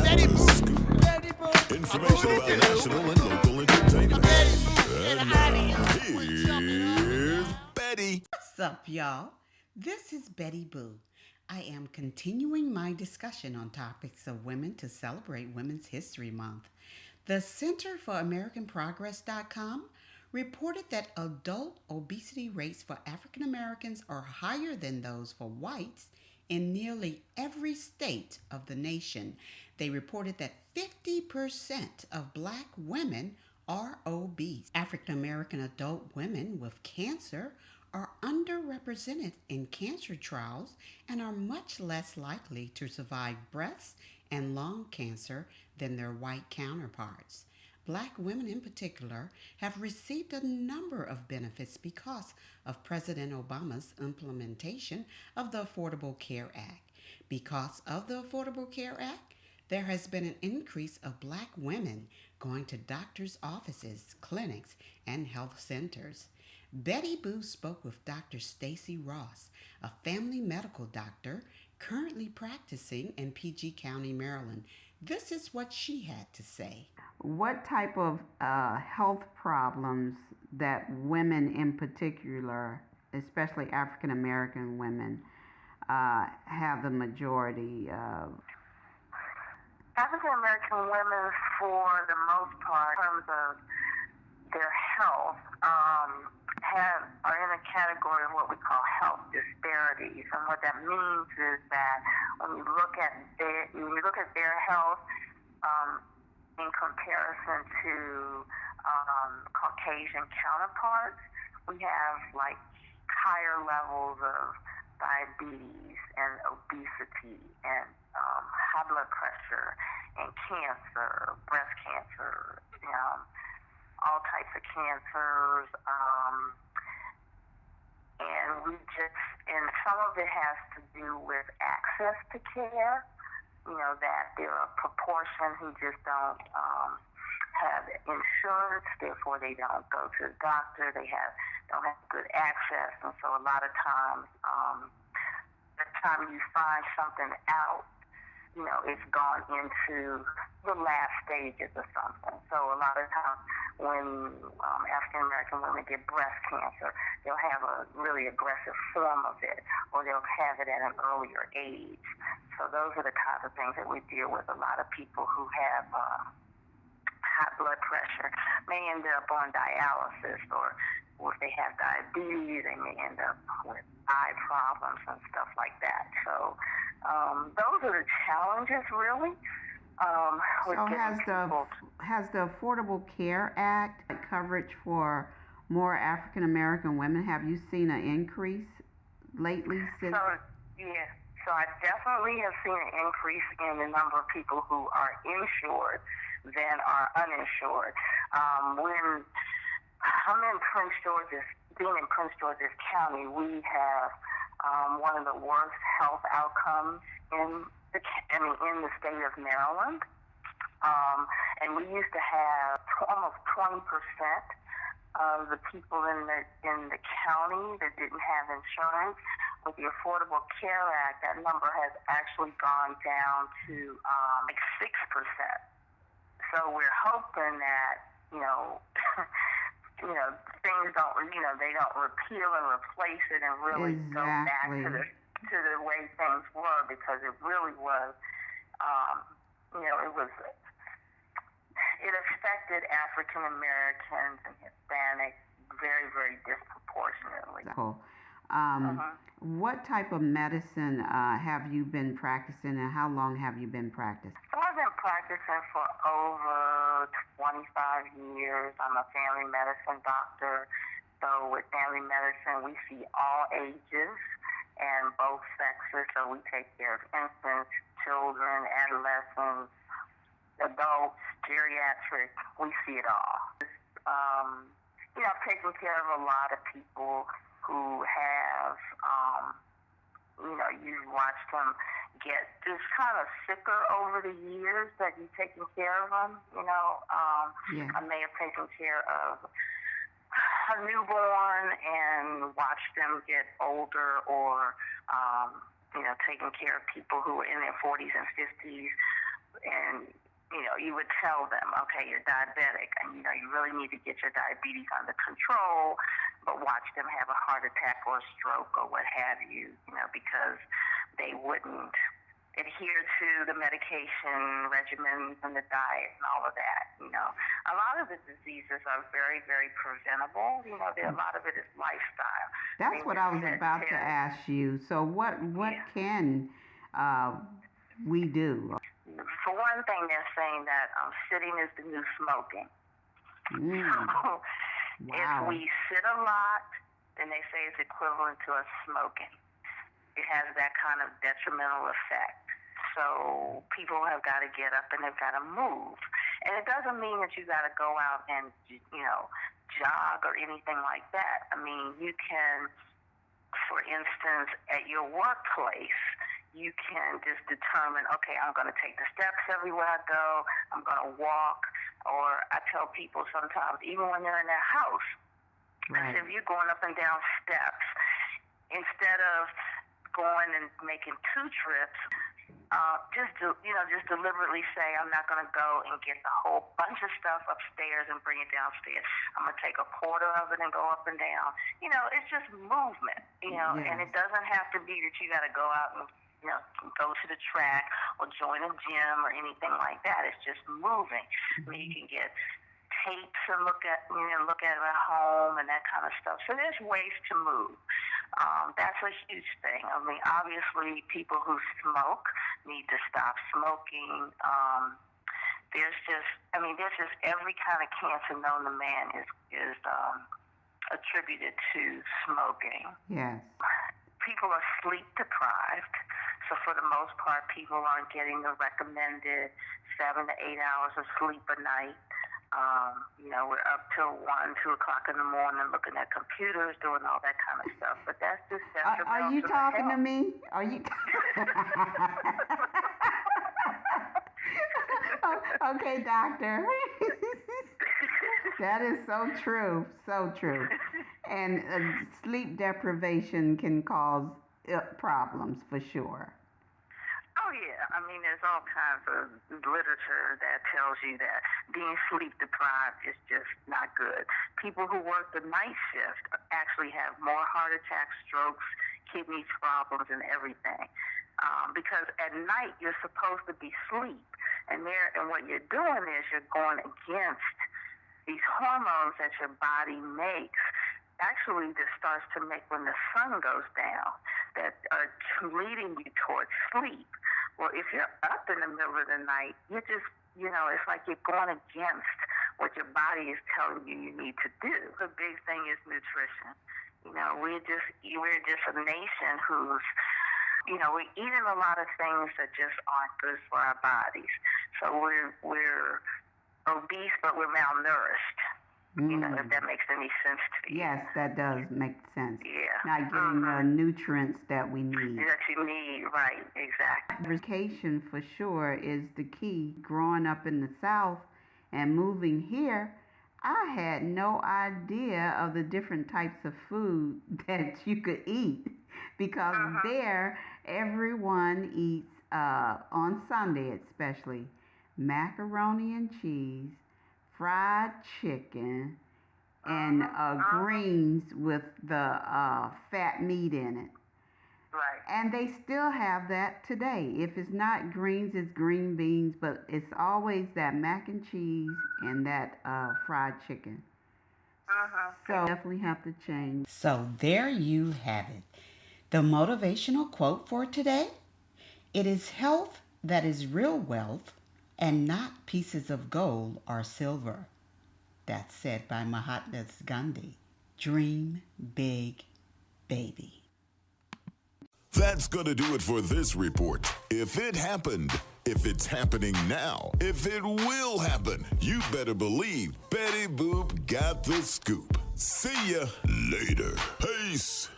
Betty Boo. Betty Boo. Information about national and local entertainment. And now, here's Betty. What's up, y'all? This is Betty Boo. I am continuing my discussion on topics of women to celebrate Women's History Month. The Center for American Progress.com reported that adult obesity rates for African Americans are higher than those for whites in nearly every state of the nation. They reported that 50% of black women are obese. African American adult women with cancer are underrepresented in cancer trials and are much less likely to survive breast and lung cancer than their white counterparts. Black women in particular have received a number of benefits because of President Obama's implementation of the Affordable Care Act. Because of the Affordable Care Act, there has been an increase of black women going to doctors' offices, clinics, and health centers. Betty Boo spoke with Dr. Stacy Ross, a family medical doctor currently practicing in PG County, Maryland. This is what she had to say. What type of health problems that women in particular, especially African American women, have the majority of? African American women, for the most part, in terms of their health, are in a category of what we call health disparities, and what that means is that when you look at their health in comparison to Caucasian counterparts, we have like higher levels of diabetes and obesity and high blood pressure and cancer, breast cancer, all types of cancers, and some of it has to do with access to care. That there are a proportion who just don't have insurance, therefore they don't go to the doctor. They don't have good access, and so a lot of times, the time you find something out, it's gone into the last stages of something. So a lot of times when African American women get breast cancer, they'll have a really aggressive form of it, or they'll have it at an earlier age. So those are the type of things that we deal with. A lot of people who have high blood pressure may end up on dialysis, or if they have diabetes, they may end up with eye problems and stuff like that. So those are the challenges, really. So has the Affordable Care Act coverage for more African American women? Have you seen an increase lately? So I definitely have seen an increase in the number of people who are insured than are uninsured. When I'm in Prince George's, being in Prince George's County, we have one of the worst health outcomes in the state of Maryland. And we used to have almost 20% of the people in the county that didn't have insurance. With the Affordable Care Act, that number has actually gone down to like 6%. So we're hoping that things don't they don't repeal and replace it and really go back to the way things were, because it really was it affected African Americans and Hispanics very, very disproportionately. Cool. What type of medicine have you been practicing, and how long have you been practicing? So I've been practicing for over 25 years. I'm a family medicine doctor. So with family medicine, we see all ages and both sexes. So we take care of infants, children, adolescents, adults, geriatric. We see it all. I've taken care of a lot of people who have, you've watched them get just kind of sicker over the years that you've taken care of them. I may have taken care of a newborn and watched them get older, or taking care of people who were in their 40s and 50s and you would tell them, okay, you're diabetic, and you really need to get your diabetes under control, but watch them have a heart attack or a stroke or what have you, because they wouldn't adhere to the medication regimens and the diet and all of that. A lot of the diseases are very, very preventable. A lot of it is lifestyle. That's what I was about to ask you. So what can we do? For one thing, they're saying that sitting is the new smoking. So if we sit a lot, then they say it's equivalent to us smoking. It has that kind of detrimental effect. So people have got to get up and they've got to move. And it doesn't mean that you got to go out and, jog or anything like that. I mean, you can, for instance, at your workplace, you can just determine, okay, I'm going to take the steps everywhere I go. I'm going to walk. Or I tell people sometimes, even when they're in their house, I say, if you're going up and down steps, instead of going and making 2 trips, just deliberately say, I'm not going to go and get the whole bunch of stuff upstairs and bring it downstairs. I'm going to take a quarter of it and go up and down. It's just movement, and it doesn't have to be that you got to go out and, go to the track or join a gym or anything like that. It's just moving. I mean, you can get tapes and look at it at home and that kind of stuff. So there's ways to move. That's a huge thing. I mean, obviously, people who smoke need to stop smoking. There's just every kind of cancer known to man is attributed to smoking. Yes. People are sleep deprived, so for the most part, people aren't getting the recommended 7 to 8 hours of sleep a night. We're up till 1, 2 o'clock in the morning looking at computers, doing all that kind of stuff. But that's just detrimental. Are you talking to me? Are you? Okay, doctor. That is so true. So true. And sleep deprivation can cause problems for sure. Oh, yeah. I mean, there's all kinds of literature that tells you that being sleep deprived is just not good. People who work the night shift actually have more heart attacks, strokes, kidney problems, and everything. Because at night, you're supposed to be asleep. And what you're doing is you're going against these hormones that your body makes. Actually, this starts to make when the sun goes down, that are leading you towards sleep. Well, if you're up in the middle of the night, you're just, it's like you're going against what your body is telling you need to do. The big thing is nutrition. We're just a nation who's, we're eating a lot of things that just aren't good for our bodies. So we're obese, but we're malnourished. If that makes any sense to you. Yes, that does make sense. Yeah. Not getting the nutrients that we need. That you need, right, exactly. Diversification for sure is the key. Growing up in the South and moving here, I had no idea of the different types of food that you could eat because there everyone eats, on Sunday especially, macaroni and cheese, fried chicken, and greens with the fat meat in it. Right. And they still have that today. If it's not greens, it's green beans, but it's always that mac and cheese and that fried chicken. So definitely have to change. So there you have it. The motivational quote for today. It is health that is real wealth, and not pieces of gold or silver. That's said by Mahatma Gandhi. Dream big, baby. That's gonna do it for this report. If it happened, if it's happening now, if it will happen, you better believe Betty Boop got the scoop. See ya later. Peace.